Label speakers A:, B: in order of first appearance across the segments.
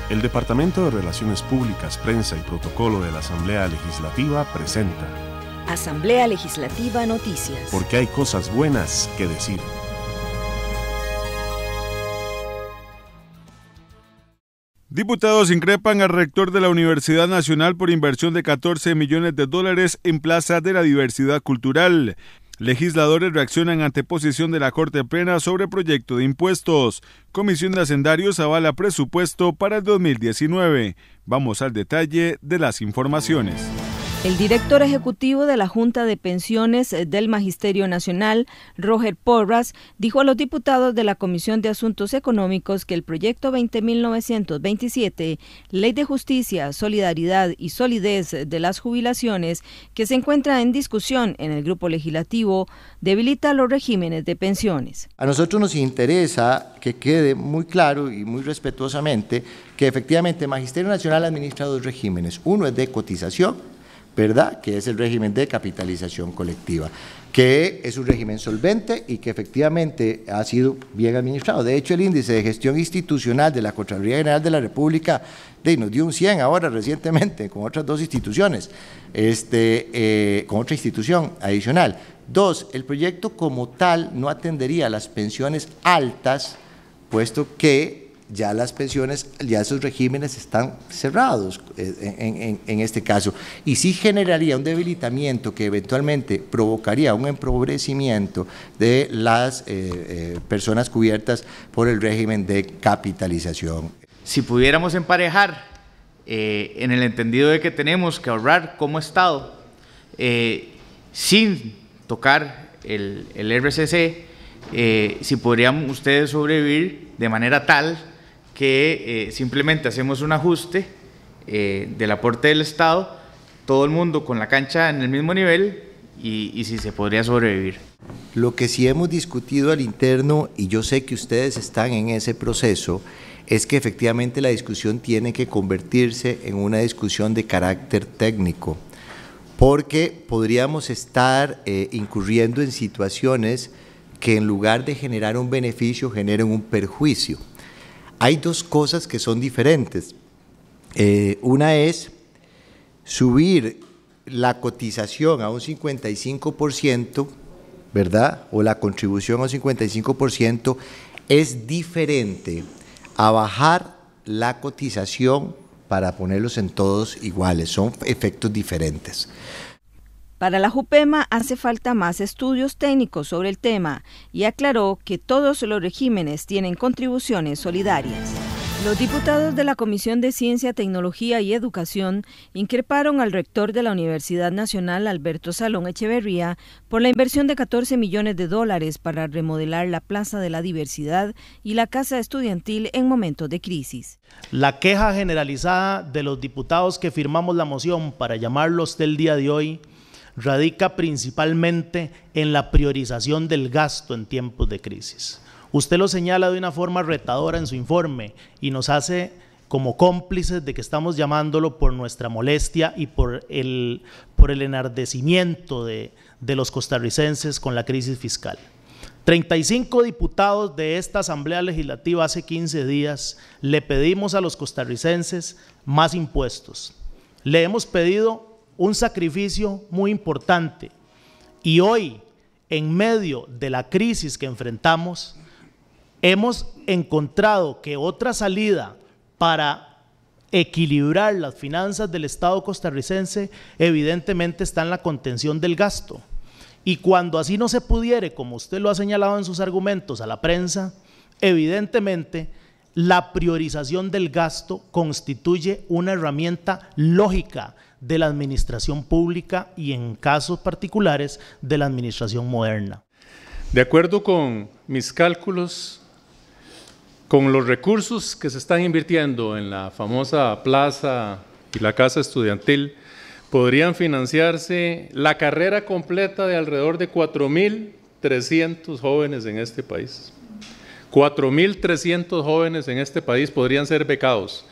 A: El Departamento de Relaciones Públicas, Prensa y Protocolo de la Asamblea Legislativa presenta
B: Asamblea Legislativa Noticias.
A: Porque hay cosas buenas que decir.
C: Diputados increpan al rector de la Universidad Nacional por inversión de $14 millones en Plaza de la Diversidad Cultural. Legisladores reaccionan ante posición de la Corte Plena sobre proyecto de impuestos. Comisión de Hacendarios avala presupuesto para el 2019. Vamos al detalle de las informaciones.
B: El director ejecutivo de la Junta de Pensiones del Magisterio Nacional, Roger Porras, dijo a los diputados de la Comisión de Asuntos Económicos que el proyecto 20.927, Ley de Justicia, Solidaridad y Solidez de las Jubilaciones, que se encuentra en discusión en el grupo legislativo, debilita los regímenes de pensiones.
D: A nosotros nos interesa que quede muy claro y muy respetuosamente que efectivamente el Magisterio Nacional administra dos regímenes. Uno es de cotización, ¿verdad?, que es el régimen de capitalización colectiva, que es un régimen solvente y que efectivamente ha sido bien administrado. De hecho, el índice de gestión institucional de la Contraloría General de la República nos dio un 100 ahora recientemente con otras dos instituciones, con otra institución adicional. Dos, el proyecto como tal no atendería a las pensiones altas, puesto que ya las pensiones, ya esos regímenes están cerrados en este caso, y sí generaría un debilitamiento que eventualmente provocaría un empobrecimiento de las personas cubiertas por el régimen de capitalización.
E: Si pudiéramos emparejar en el entendido de que tenemos que ahorrar como Estado sin tocar el RCC, si podrían ustedes sobrevivir de manera tal que simplemente hacemos un ajuste del aporte del Estado, todo el mundo con la cancha en el mismo nivel y si se podría sobrevivir.
D: Lo que sí hemos discutido al interno, y yo sé que ustedes están en ese proceso, es que efectivamente la discusión tiene que convertirse en una discusión de carácter técnico, porque podríamos estar incurriendo en situaciones que en lugar de generar un beneficio generen un perjuicio. Hay dos cosas que son diferentes. Una es subir la cotización a un 55%, ¿verdad? O la contribución a un 55% es diferente a bajar la cotización para ponerlos en todos iguales. Son efectos diferentes.
B: Para la JUPEMA hace falta más estudios técnicos sobre el tema y aclaró que todos los regímenes tienen contribuciones solidarias. Los diputados de la Comisión de Ciencia, Tecnología y Educación increparon al rector de la Universidad Nacional, Alberto Salón Echeverría, por la inversión de $14 millones para remodelar la Plaza de la Diversidad y la Casa Estudiantil en momentos de crisis.
F: La queja generalizada de los diputados que firmamos la moción para llamarlos del día de hoy radica principalmente en la priorización del gasto en tiempos de crisis. Usted lo señala de una forma retadora en su informe y nos hace como cómplices de que estamos llamándolo por nuestra molestia y por el enardecimiento de los costarricenses con la crisis fiscal. 35 diputados de esta Asamblea Legislativa hace 15 días le pedimos a los costarricenses más impuestos. Le hemos pedido un sacrificio muy importante y hoy, en medio de la crisis que enfrentamos, hemos encontrado que otra salida para equilibrar las finanzas del Estado costarricense evidentemente está en la contención del gasto. Y cuando así no se pudiere, como usted lo ha señalado en sus argumentos a la prensa, evidentemente la priorización del gasto constituye una herramienta lógica de la administración pública y en casos particulares de la administración moderna.
G: De acuerdo con mis cálculos, con los recursos que se están invirtiendo en la famosa plaza y la casa estudiantil, podrían financiarse la carrera completa de alrededor de 4.300 jóvenes en este país. 4.300 jóvenes en este país podrían ser becados,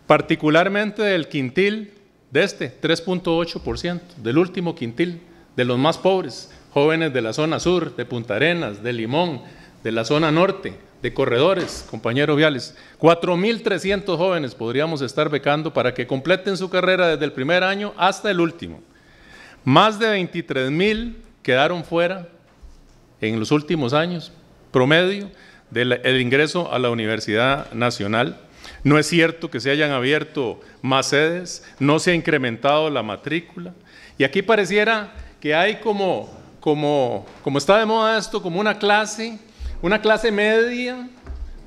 G: particularmente del quintil de 3.8%, del último quintil, de los más pobres, jóvenes de la zona sur, de Punta Arenas, de Limón, de la zona norte, de corredores, compañeros viales. 4.300 jóvenes podríamos estar becando para que completen su carrera desde el primer año hasta el último. Más de 23.000 quedaron fuera en los últimos años, promedio, del ingreso a la Universidad Nacional. No es cierto que se hayan abierto más sedes, no se ha incrementado la matrícula. Y aquí pareciera que hay como está de moda esto, como una clase media,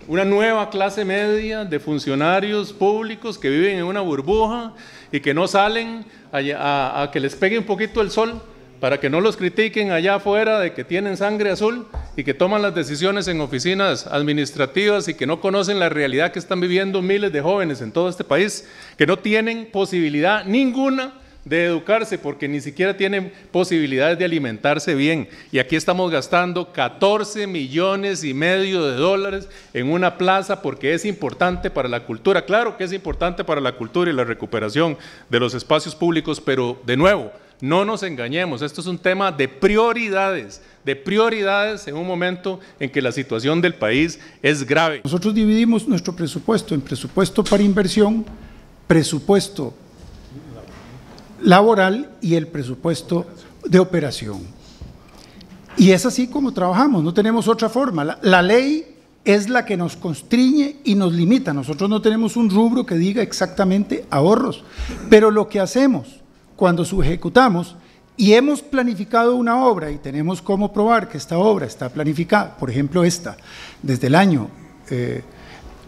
G: una nueva clase media de funcionarios públicos que viven en una burbuja y que no salen a que les pegue un poquito el sol para que no los critiquen allá afuera de que tienen sangre azul y que toman las decisiones en oficinas administrativas y que no conocen la realidad que están viviendo miles de jóvenes en todo este país, que no tienen posibilidad ninguna de educarse porque ni siquiera tienen posibilidades de alimentarse bien. Y aquí estamos gastando 14 millones y medio de dólares en una plaza porque es importante para la cultura. Claro que es importante para la cultura y la recuperación de los espacios públicos, pero de nuevo, no nos engañemos, esto es un tema de prioridades en un momento en que la situación del país es grave.
H: Nosotros dividimos nuestro presupuesto en presupuesto para inversión, presupuesto laboral y el presupuesto de operación. Y es así como trabajamos, no tenemos otra forma. La ley es la que nos constriñe y nos limita. Nosotros no tenemos un rubro que diga exactamente ahorros, pero lo que hacemos cuando subejecutamos y hemos planificado una obra y tenemos cómo probar que esta obra está planificada, por ejemplo esta, desde el año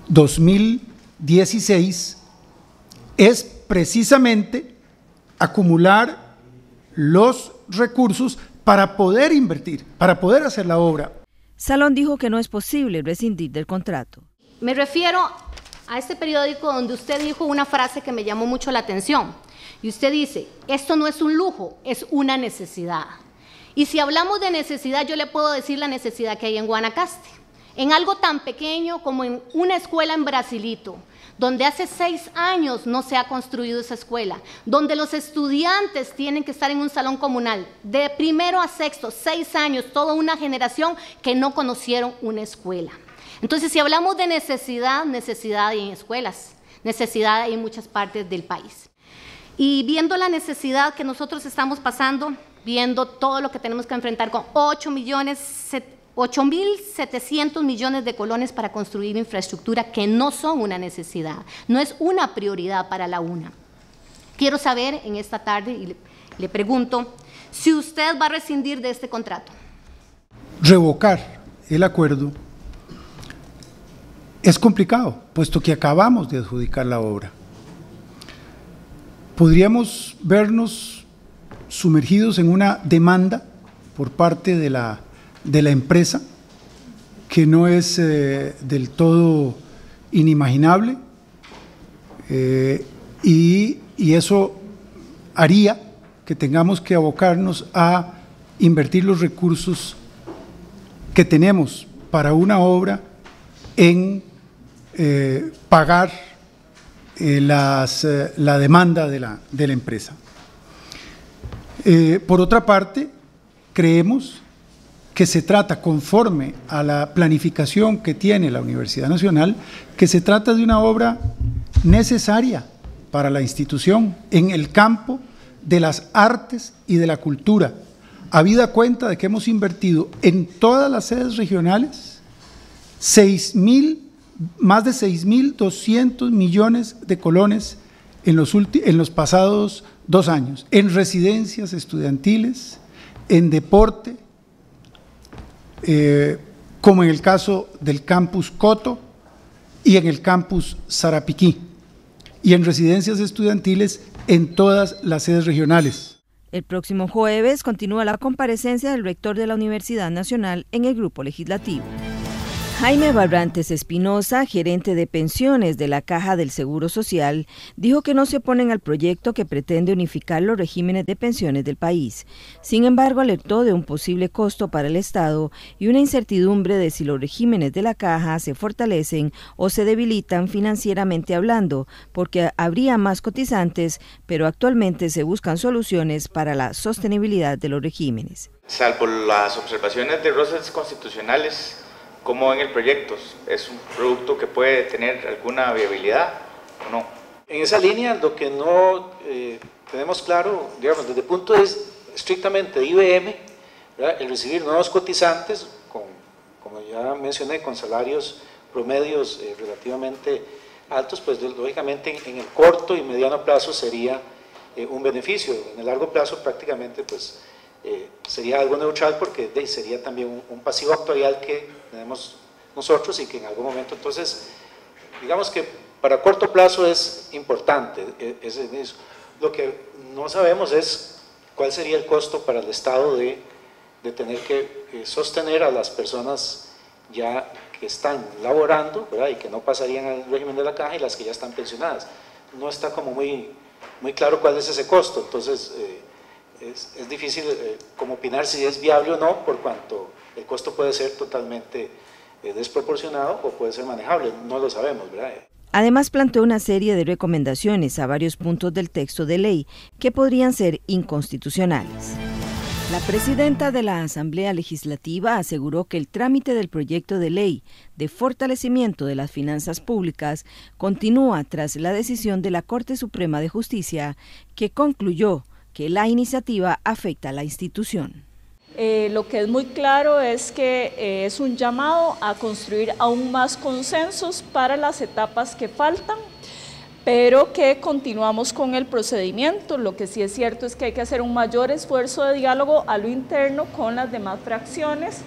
H: 2016, es precisamente acumular los recursos para poder invertir, para poder hacer la obra.
B: Salón dijo que no es posible rescindir del contrato.
I: Me refiero a este periódico donde usted dijo una frase que me llamó mucho la atención. Y usted dice, esto no es un lujo, es una necesidad. Y si hablamos de necesidad, yo le puedo decir la necesidad que hay en Guanacaste. En algo tan pequeño como en una escuela en Brasilito, donde hace 6 años no se ha construido esa escuela, donde los estudiantes tienen que estar en un salón comunal, de primero a sexto, 6 años, toda una generación que no conocieron una escuela. Entonces, si hablamos de necesidad, necesidad hay en escuelas, necesidad hay en muchas partes del país. Y viendo la necesidad que nosotros estamos pasando, viendo todo lo que tenemos que enfrentar con 8.700 millones de colones para construir infraestructura que no son una necesidad, no es una prioridad para la UNA. Quiero saber en esta tarde, y le pregunto, si usted va a rescindir de este contrato.
H: Revocar el acuerdo es complicado, puesto que acabamos de adjudicar la obra. Podríamos vernos sumergidos en una demanda por parte de la empresa, que no es del todo inimaginable, y eso haría que tengamos que abocarnos a invertir los recursos que tenemos para una obra en pagar la demanda de la empresa. Por otra parte, creemos que se trata, conforme a la planificación que tiene la Universidad Nacional, que se trata de una obra necesaria para la institución en el campo de las artes y de la cultura, habida cuenta de que hemos invertido en todas las sedes regionales más de 6.200 millones de colones en los pasados 2 años, en residencias estudiantiles, en deporte, como en el caso del campus Coto y en el campus Sarapiquí, y en residencias estudiantiles en todas las sedes regionales.
B: El próximo jueves continúa la comparecencia del rector de la Universidad Nacional en el grupo legislativo. Jaime Barrantes Espinosa, gerente de pensiones de la Caja del Seguro Social, dijo que no se oponen al proyecto que pretende unificar los regímenes de pensiones del país. Sin embargo, alertó de un posible costo para el Estado y una incertidumbre de si los regímenes de la Caja se fortalecen o se debilitan financieramente hablando, porque habría más cotizantes, pero actualmente se buscan soluciones para la sostenibilidad de los regímenes.
E: Salvo las observaciones de roces constitucionales, ¿Cómo ven el proyecto? ¿Es un producto que puede tener alguna viabilidad o no?
J: En esa línea, lo que no tenemos claro, digamos, desde el punto de vista estrictamente de IBM, ¿verdad? El recibir nuevos cotizantes, como ya mencioné, con salarios promedios relativamente altos, pues lógicamente en el corto y mediano plazo sería un beneficio. En el largo plazo prácticamente pues sería algo neutral, porque sería también un pasivo actuarial que tenemos nosotros y que en algún momento, entonces, digamos que para corto plazo es importante. Lo que no sabemos es cuál sería el costo para el Estado de tener que sostener a las personas ya que están laborando, ¿verdad? Y que no pasarían al régimen de la caja, y las que ya están pensionadas. No está como muy claro cuál es ese costo, entonces es difícil como opinar si es viable o no, por cuanto el costo puede ser totalmente desproporcionado o puede ser manejable, no lo sabemos, ¿verdad?
B: Además, planteó una serie de recomendaciones a varios puntos del texto de ley que podrían ser inconstitucionales. La presidenta de la Asamblea Legislativa aseguró que el trámite del proyecto de ley de fortalecimiento de las finanzas públicas continúa tras la decisión de la Corte Suprema de Justicia, que concluyó que la iniciativa afecta a la institución.
K: Lo que es muy claro es que es un llamado a construir aún más consensos para las etapas que faltan, pero que continuamos con el procedimiento. Lo que sí es cierto es que hay que hacer un mayor esfuerzo de diálogo a lo interno con las demás fracciones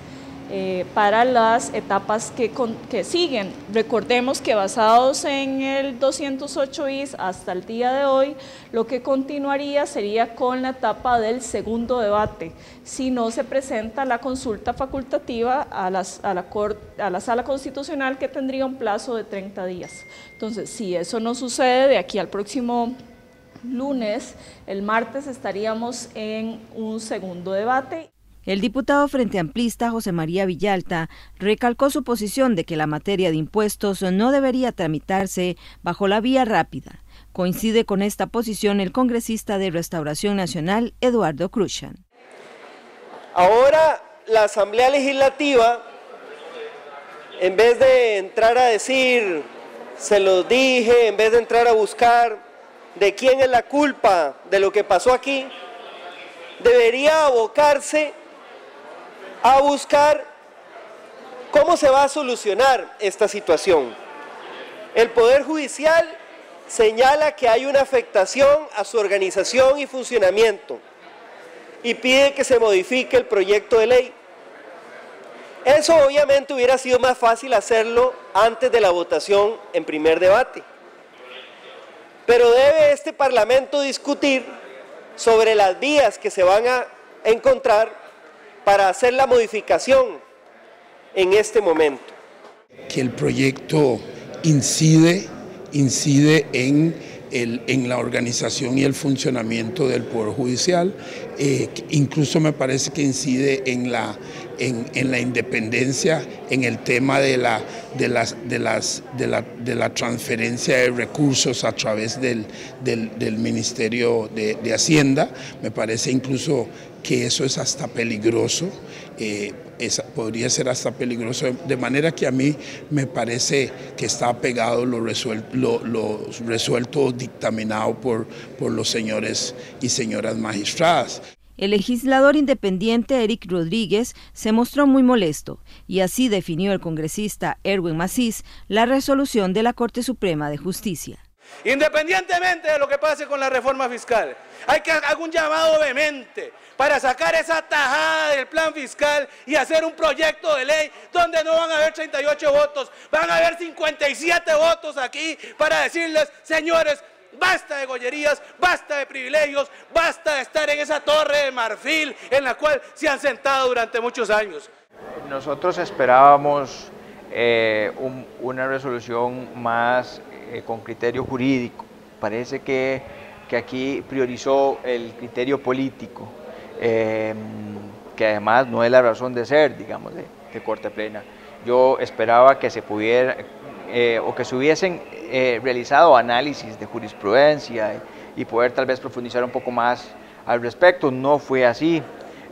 K: para las etapas que siguen. Recordemos que basados en el 208 bis hasta el día de hoy, lo que continuaría sería con la etapa del segundo debate, si no se presenta la consulta facultativa a la Sala Constitucional, que tendría un plazo de 30 días. Entonces, si eso no sucede, de aquí al próximo lunes, el martes estaríamos en un segundo debate.
B: El diputado Frente Amplista José María Villalta recalcó su posición de que la materia de impuestos no debería tramitarse bajo la vía rápida. Coincide con esta posición el congresista de Restauración Nacional, Eduardo Cruzan.
L: Ahora la Asamblea Legislativa, en vez de entrar a decir, se los dije, en vez de entrar a buscar de quién es la culpa de lo que pasó aquí, debería abocarse a buscar cómo se va a solucionar esta situación. El Poder Judicial señala que hay una afectación a su organización y funcionamiento y pide que se modifique el proyecto de ley. Eso obviamente hubiera sido más fácil hacerlo antes de la votación en primer debate. Pero debe este Parlamento discutir sobre las vías que se van a encontrar para hacer la modificación en este momento.
M: Que el proyecto incide en la organización y el funcionamiento del Poder Judicial, incluso me parece que incide en la independencia, en el tema de la transferencia de recursos a través del Ministerio de Hacienda. Me parece incluso que eso es hasta peligroso, podría ser hasta peligroso, de manera que a mí me parece que está pegado lo resuelto dictaminado por los señores y señoras magistradas.
B: El legislador independiente Eric Rodríguez se mostró muy molesto y así definió el congresista Erwin Macís la resolución de la Corte Suprema de Justicia.
N: Independientemente de lo que pase con la reforma fiscal, hay que hacer un llamado vehemente para sacar esa tajada del plan fiscal y hacer un proyecto de ley donde no van a haber 38 votos, van a haber 57 votos aquí para decirles, señores, basta de gollerías, basta de privilegios, basta de estar en esa torre de marfil en la cual se han sentado durante muchos años.
E: Nosotros esperábamos una resolución más con criterio jurídico. Parece que aquí priorizó el criterio político, que además no es la razón de ser, digamos, de Corte Plena. Yo esperaba que se pudiera o que se hubiesen realizado análisis de jurisprudencia y poder tal vez profundizar un poco más al respecto. No fue así.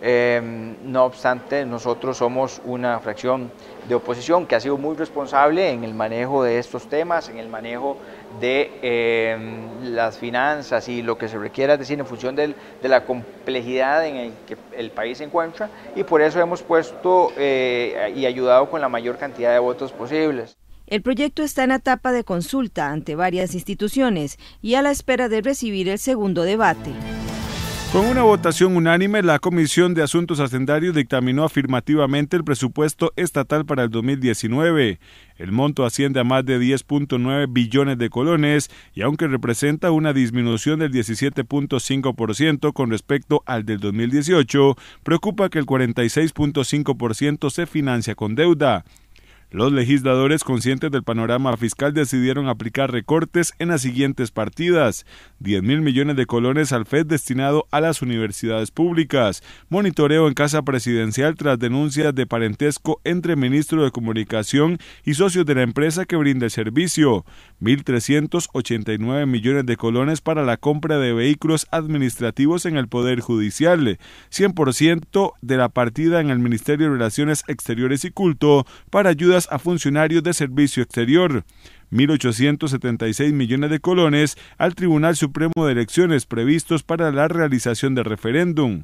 O: No obstante, nosotros somos una fracción de oposición que ha sido muy responsable en el manejo de estos temas, en el manejo de las finanzas y lo que se requiera, es decir, en función de la complejidad en el que el país se encuentra, y por eso hemos puesto y ayudado con la mayor cantidad de votos posibles.
B: El proyecto está en etapa de consulta ante varias instituciones y a la espera de recibir el segundo debate.
C: Con una votación unánime, la Comisión de Asuntos Hacendarios dictaminó afirmativamente el presupuesto estatal para el 2019. El monto asciende a más de 10.9 billones de colones y aunque representa una disminución del 17.5% con respecto al del 2018, preocupa que el 46.5% se financia con deuda. Los legisladores, conscientes del panorama fiscal, decidieron aplicar recortes en las siguientes partidas: 10.000 millones de colones al FED destinado a las universidades públicas, monitoreo en Casa Presidencial tras denuncias de parentesco entre ministro de Comunicación y socios de la empresa que brinda el servicio, 1.389 millones de colones para la compra de vehículos administrativos en el Poder Judicial, 100% de la partida en el Ministerio de Relaciones Exteriores y Culto para ayudas a funcionarios de servicio exterior, 1.876 millones de colones al Tribunal Supremo de Elecciones previstos para la realización del referéndum.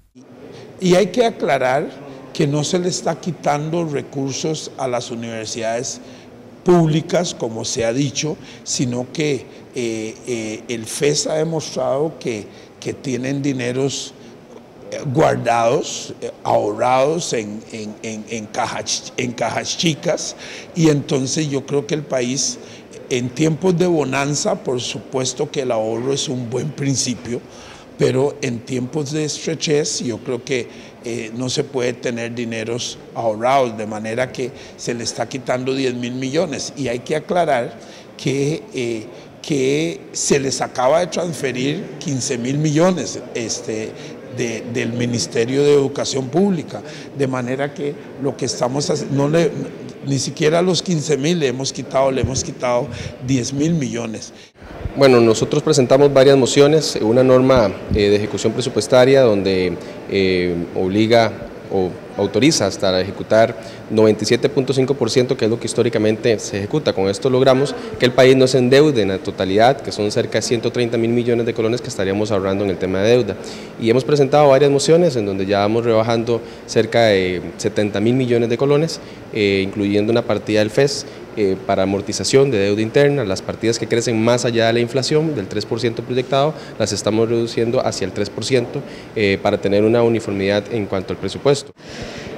M: Y hay que aclarar que no se le está quitando recursos a las universidades públicas, como se ha dicho, sino que el FES ha demostrado que tienen dineros guardados, ahorrados en cajas chicas, y entonces yo creo que el país en tiempos de bonanza, por supuesto que el ahorro es un buen principio, pero en tiempos de estrechez yo creo que no se puede tener dineros ahorrados, de manera que se le está quitando 10.000 millones, y hay que aclarar que se les acaba de transferir 15.000 millones del Ministerio de Educación Pública, de manera que lo que estamos haciendo, ni siquiera los 15.000 le hemos quitado 10.000 millones.
P: Bueno, nosotros presentamos varias mociones, una norma de ejecución presupuestaria donde obliga o autoriza hasta ejecutar 97.5%, que es lo que históricamente se ejecuta. Con esto logramos que el país no se endeude en la totalidad, que son cerca de 130.000 millones de colones que estaríamos ahorrando en el tema de deuda. Y hemos presentado varias mociones en donde ya vamos rebajando cerca de 70.000 millones de colones, incluyendo una partida del FES, para amortización de deuda interna. Las partidas que crecen más allá de la inflación, del 3% proyectado, las estamos reduciendo hacia el 3% para tener una uniformidad en cuanto al presupuesto.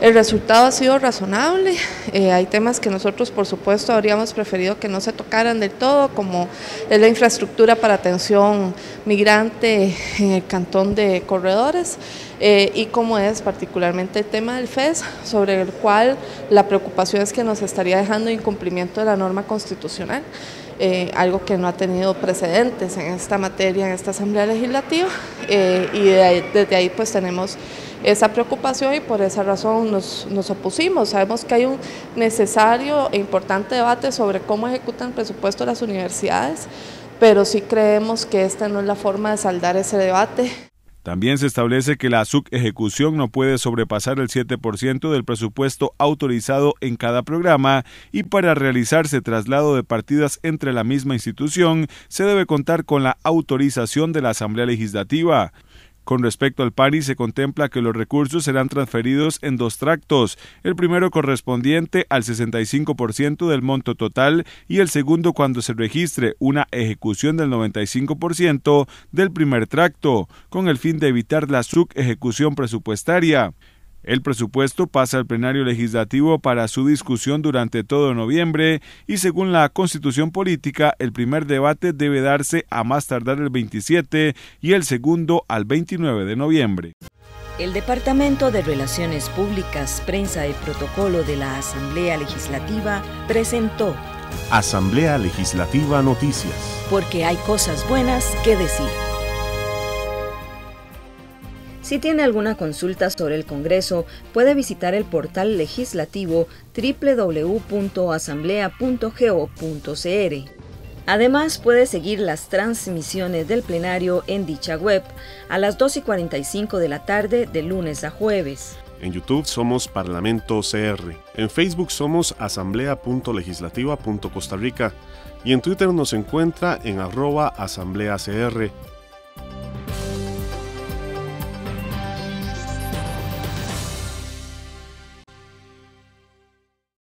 Q: El resultado ha sido razonable, hay temas que nosotros por supuesto habríamos preferido que no se tocaran del todo, como es la infraestructura para atención migrante en el cantón de Corredores, y como es particularmente el tema del FES, sobre el cual la preocupación es que nos estaría dejando incumplimiento de la norma constitucional, algo que no ha tenido precedentes en esta materia en esta Asamblea Legislativa, y desde ahí pues tenemos esa preocupación y por esa razón nos opusimos. Sabemos que hay un necesario e importante debate sobre cómo ejecutan el presupuesto las universidades, pero sí creemos que esta no es la forma de saldar ese debate.
C: También se establece que la subejecución no puede sobrepasar el 7% del presupuesto autorizado en cada programa y para realizarse traslado de partidas entre la misma institución se debe contar con la autorización de la Asamblea Legislativa. Con respecto al PANI, se contempla que los recursos serán transferidos en dos tractos, el primero correspondiente al 65% del monto total y el segundo cuando se registre una ejecución del 95% del primer tracto, con el fin de evitar la subejecución presupuestaria. El presupuesto pasa al plenario legislativo para su discusión durante todo noviembre y según la Constitución Política, el primer debate debe darse a más tardar el 27 y el segundo al 29 de noviembre.
B: El Departamento de Relaciones Públicas, Prensa y Protocolo de la Asamblea Legislativa presentó
A: Asamblea Legislativa Noticias.
B: Porque hay cosas buenas que decir. Si tiene alguna consulta sobre el Congreso, puede visitar el portal legislativo www.asamblea.go.cr. Además, puede seguir las transmisiones del plenario en dicha web a las 2:45 de la tarde de lunes a jueves.
A: En YouTube somos Parlamento CR, en Facebook somos asamblea.legislativa.Costa Rica y en Twitter nos encuentra en @asambleacr.